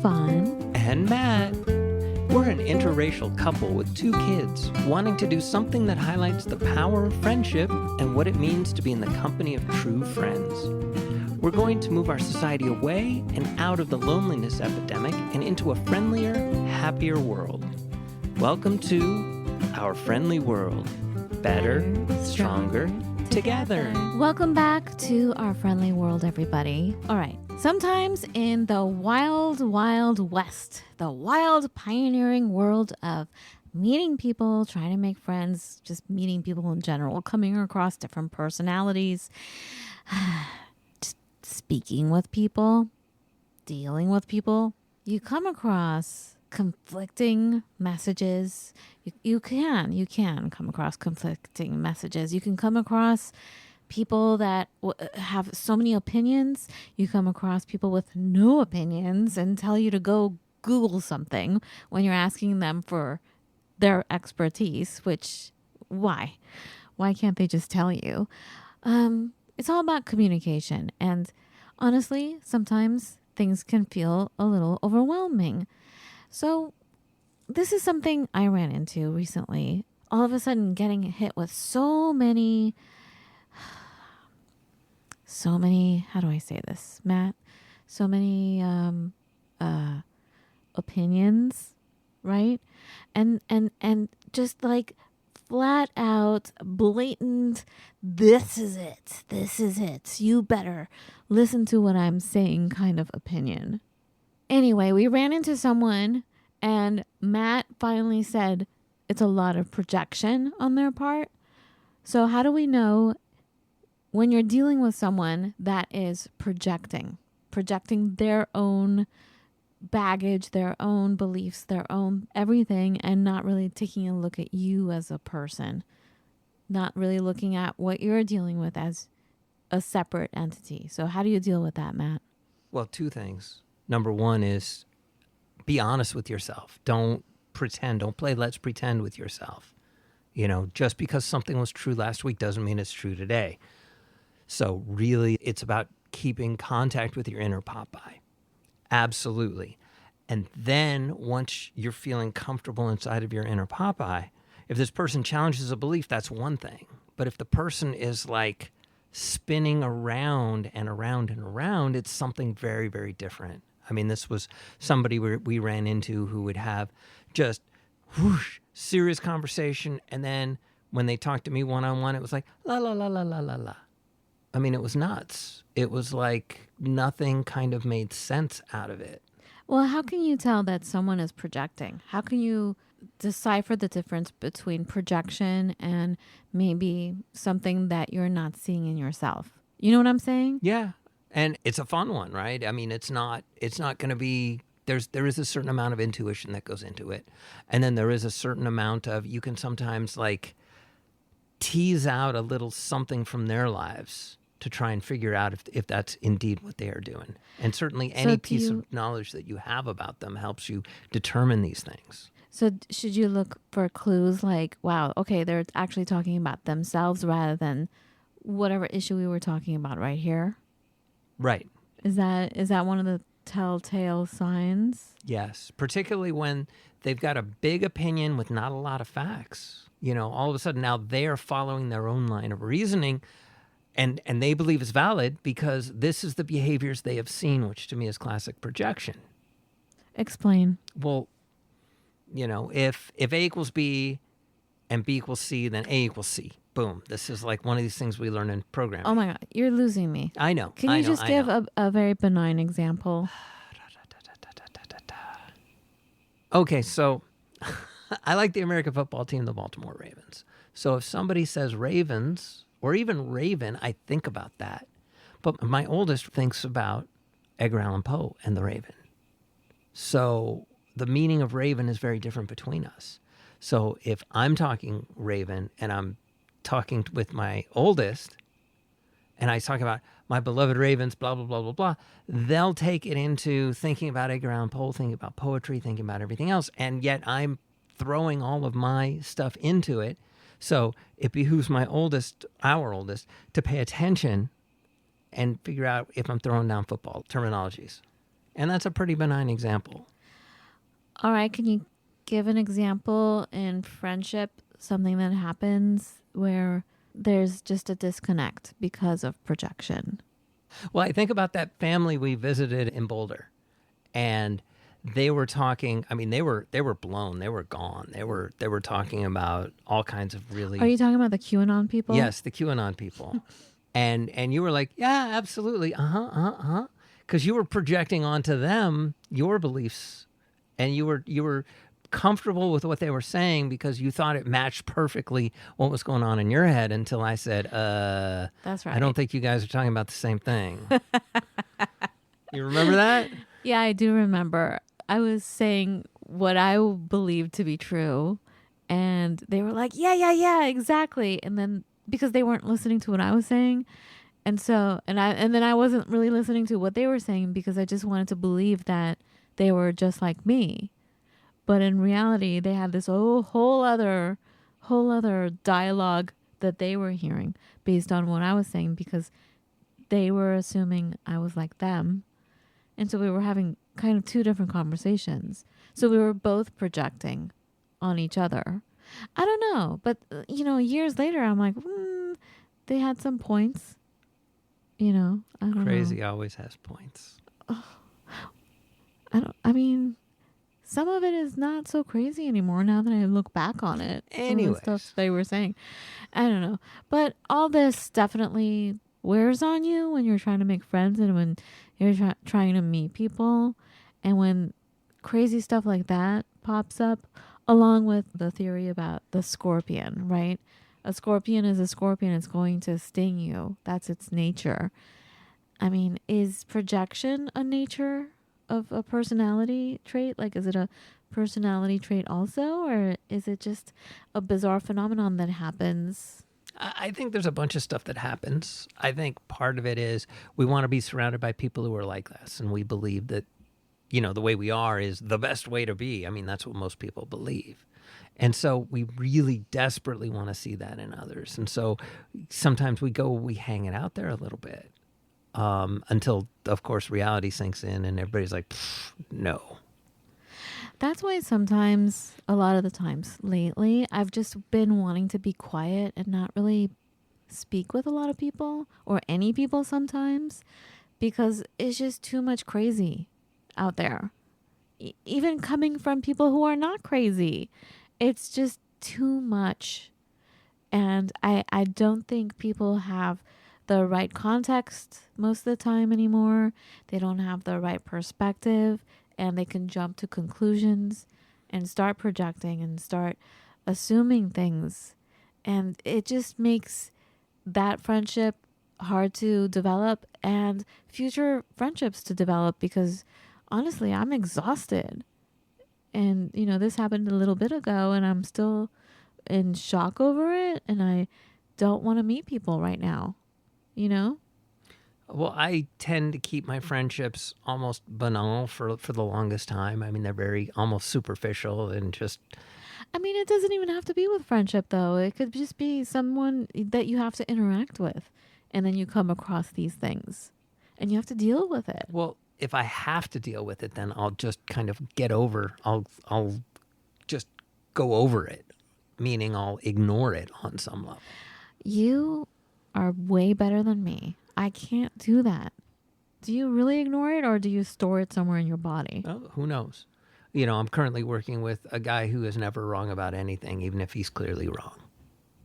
Fawn and Matt. We're an interracial couple with 2 kids wanting to do something that highlights the power of friendship and what it means to be in the company of true friends. We're going to move our society away and out of the loneliness epidemic and into a friendlier, happier world. Welcome to our friendly world. Better, stronger, together. Welcome back to our friendly world, everybody. All right. Sometimes in the wild, wild west, the wild pioneering world of meeting people, trying to make friends, just meeting people in general, coming across different personalities, just speaking with people, dealing with people, you come across conflicting messages. You can come across conflicting messages. You can come across people that have so many opinions. You come across people with no opinions and tell you to go Google something when you're asking them for their expertise, which, why? Why can't they just tell you? It's all about communication. And honestly, sometimes things can feel a little overwhelming. So this is something I ran into recently. All of a sudden getting hit with so many, how do I say this, Matt? So many opinions, right? And just like flat out, blatant, this is it. You better listen to what I'm saying kind of opinion. Anyway, we ran into someone and Matt finally said it's a lot of projection on their part. So how do we know when you're dealing with someone that is projecting their own baggage, their own beliefs, their own everything, and not really taking a look at you as a person, not really looking at what you're dealing with as a separate entity? So how do you deal with that, Matt? Well, 2 things. Number 1 is be honest with yourself. Don't pretend. Don't play let's pretend with yourself. You know, just because something was true last week doesn't mean it's true today. So really, it's about keeping contact with your inner Popeye. Absolutely. And then once you're feeling comfortable inside of your inner Popeye, if this person challenges a belief, that's one thing. But if the person is like spinning around and around and around, it's something very, very different. I mean, this was somebody we ran into who would have just whoosh, serious conversation. And then when they talked to me one-on-one, it was like, la, la, la, la, la, la, la. I mean, it was nuts. It was like nothing kind of made sense out of it. Well, how can you tell that someone is projecting? How can you decipher the difference between projection and maybe something that you're not seeing in yourself? You know what I'm saying? Yeah. And it's a fun one, right? I mean, it's not going to be, there is a certain amount of intuition that goes into it. And then there is a certain amount of, you can sometimes like tease out a little something from their lives to try and figure out if that's indeed what they are doing. And certainly any piece of knowledge that you have about them helps you determine these things. So should you look for clues like, wow, okay, they're actually talking about themselves rather than whatever issue we were talking about right here? Right. Is that one of the telltale signs? Yes, particularly when they've got a big opinion with not a lot of facts. You know, all of a sudden now they are following their own line of reasoning. And they believe it's valid because this is the behaviors they have seen, which to me is classic projection. Explain. Well, you know, if A equals B and B equals C, then A equals C. Boom. This is like one of these things we learn in programming. Oh my God, you're losing me. I know. Can you just give a very benign example? Okay, so I like the American football team, the Baltimore Ravens. So if somebody says Ravens or even Raven, I think about that. But my oldest thinks about Edgar Allan Poe and the Raven. So the meaning of Raven is very different between us. So if I'm talking Raven and I'm talking with my oldest and I talk about my beloved Ravens, blah, blah, blah, blah, blah, they'll take it into thinking about Edgar Allan Poe, thinking about poetry, thinking about everything else. And yet I'm throwing all of my stuff into it. So it behooves our oldest, to pay attention and figure out if I'm throwing down football terminologies. And that's a pretty benign example. All right, can you give an example in friendship, something that happens where there's just a disconnect because of projection? Well, I think about that family we visited in Boulder, and they were talking. I mean, they were blown. They were gone. They were talking about all kinds of really. Are you talking about the QAnon people? Yes, the QAnon people, and you were like, yeah, absolutely, because you were projecting onto them your beliefs, and you were comfortable with what they were saying because you thought it matched perfectly what was going on in your head until I said, That's right. I don't think you guys are talking about the same thing. You remember that? Yeah, I do remember. I was saying what I believed to be true, and they were like, yeah, exactly. And then because they weren't listening to what I was saying, and then I wasn't really listening to what they were saying because I just wanted to believe that they were just like me. But in reality, they had this whole other dialogue that they were hearing based on what I was saying because they were assuming I was like them. And so we were having kind of two different conversations. So we were both projecting on each other. I don't know. But, years later, I'm like, they had some points. I don't know. Crazy always has points. Some of it is not so crazy anymore now that I look back on it. Anyways. Some of the stuff they were saying. I don't know. But all this definitely wears on you when you're trying to make friends and when you're trying to meet people. And when crazy stuff like that pops up, along with the theory about the scorpion, right? A scorpion is a scorpion. It's going to sting you. That's its nature. I mean, is projection a nature of a personality trait? Like, is it a personality trait also, or is it just a bizarre phenomenon that happens? I think there's a bunch of stuff that happens. I think part of it is we want to be surrounded by people who are like us, and we believe that, the way we are is the best way to be. I mean, that's what most people believe. And so we really desperately want to see that in others. And so sometimes we hang it out there a little bit. Until, of course, reality sinks in and everybody's like, no. That's why sometimes, a lot of the times lately, I've just been wanting to be quiet and not really speak with a lot of people or any people sometimes because it's just too much crazy out there. Even coming from people who are not crazy. It's just too much. And I don't think people have the right context most of the time anymore. They don't have the right perspective, and they can jump to conclusions and start projecting and start assuming things. And it just makes that friendship hard to develop and future friendships to develop because honestly, I'm exhausted. And, this happened a little bit ago and I'm still in shock over it. And I don't want to meet people right now. Well, I tend to keep my friendships almost banal for the longest time. I mean, they're very almost superficial and just. I mean, it doesn't even have to be with friendship, though. It could just be someone that you have to interact with. And then you come across these things and you have to deal with it. Well, if I have to deal with it, then I'll just kind of get over. I'll just go over it, meaning I'll ignore it on some level. You are way better than me. I can't do that. Do you really ignore it or do you store it somewhere in your body? Well, who knows? I'm currently working with a guy who is never wrong about anything, even if he's clearly wrong.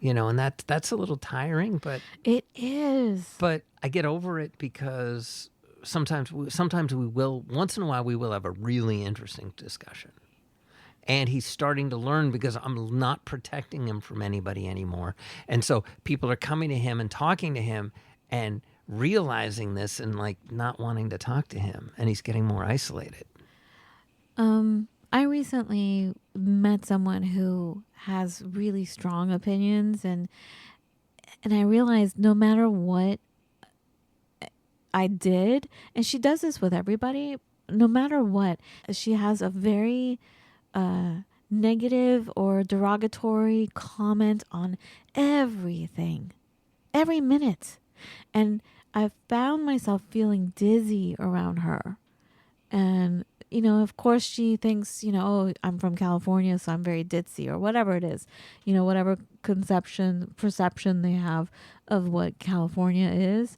And that's a little tiring, but it is. But I get over it because sometimes we will, once in a while, we will have a really interesting discussion. And he's starting to learn because I'm not protecting him from anybody anymore. And so people are coming to him and talking to him and realizing this and like not wanting to talk to him. And he's getting more isolated. I recently met someone who has really strong opinions and I realized no matter what I did, and she does this with everybody, no matter what, she has a very negative or derogatory comment on everything, every minute. And I found myself feeling dizzy around her. And, of course she thinks, oh, I'm from California, so I'm very ditzy or whatever it is, whatever perception they have of what California is.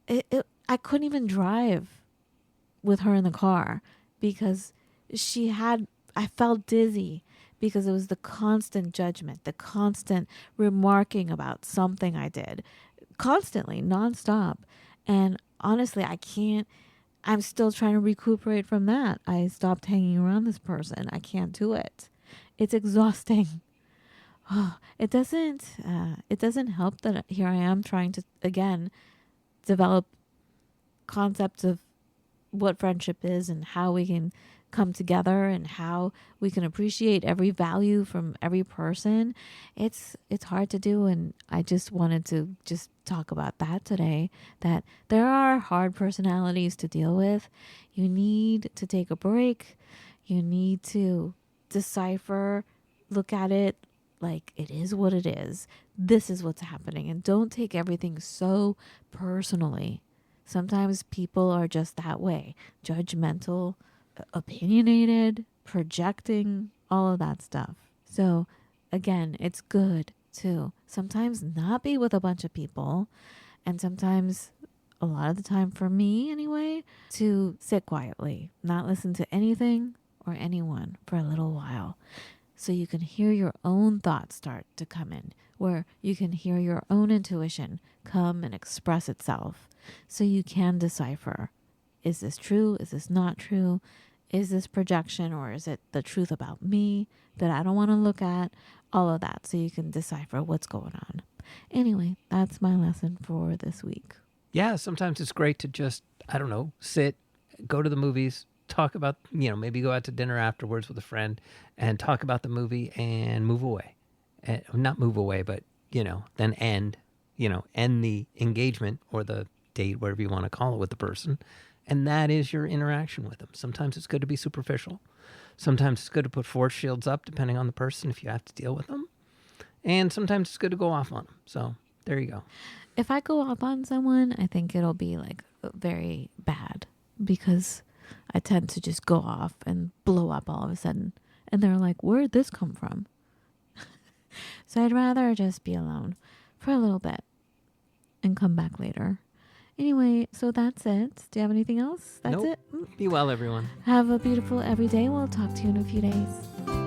I couldn't even drive with her in the car because I felt dizzy because it was the constant judgment, the constant remarking about something I did constantly, nonstop. And honestly, I'm still trying to recuperate from that. I stopped hanging around this person. I can't do it. It's exhausting. It doesn't help that here I am trying to, again, develop concepts of what friendship is and how we can come together and how we can appreciate every value from every person. It's hard to do, and I just wanted to just talk about that today, that there are hard personalities to deal with. You need to take a break. You need to decipher, look at it like it is what it is. This is what's happening, and don't take everything so personally. Sometimes people are just that way, judgmental, opinionated, projecting, all of that stuff. So again, it's good to sometimes not be with a bunch of people, and sometimes, a lot of the time for me anyway, to sit quietly, not listen to anything or anyone for a little while, so you can hear your own thoughts start to come in, where you can hear your own intuition come and express itself, so you can decipher, is this true? Is this not true? Is this projection, or is it the truth about me that I don't want to look at? All of that, so you can decipher what's going on. Anyway, that's my lesson for this week. Yeah, sometimes it's great to just, I don't know, sit, go to the movies, talk about, maybe go out to dinner afterwards with a friend and talk about the movie and move away. And not move away, but, then end the engagement or the date, whatever you want to call it, with the person. And that is your interaction with them. Sometimes it's good to be superficial. Sometimes it's good to put force shields up, depending on the person, if you have to deal with them. And sometimes it's good to go off on them. So there you go. If I go off on someone, I think it'll be like very bad, because I tend to just go off and blow up all of a sudden. And they're like, where'd this come from? So I'd rather just be alone for a little bit and come back later. Anyway, so that's it. Do you have anything else? That's Nope. it. Be well, everyone. Have a beautiful everyday. We'll talk to you in a few days.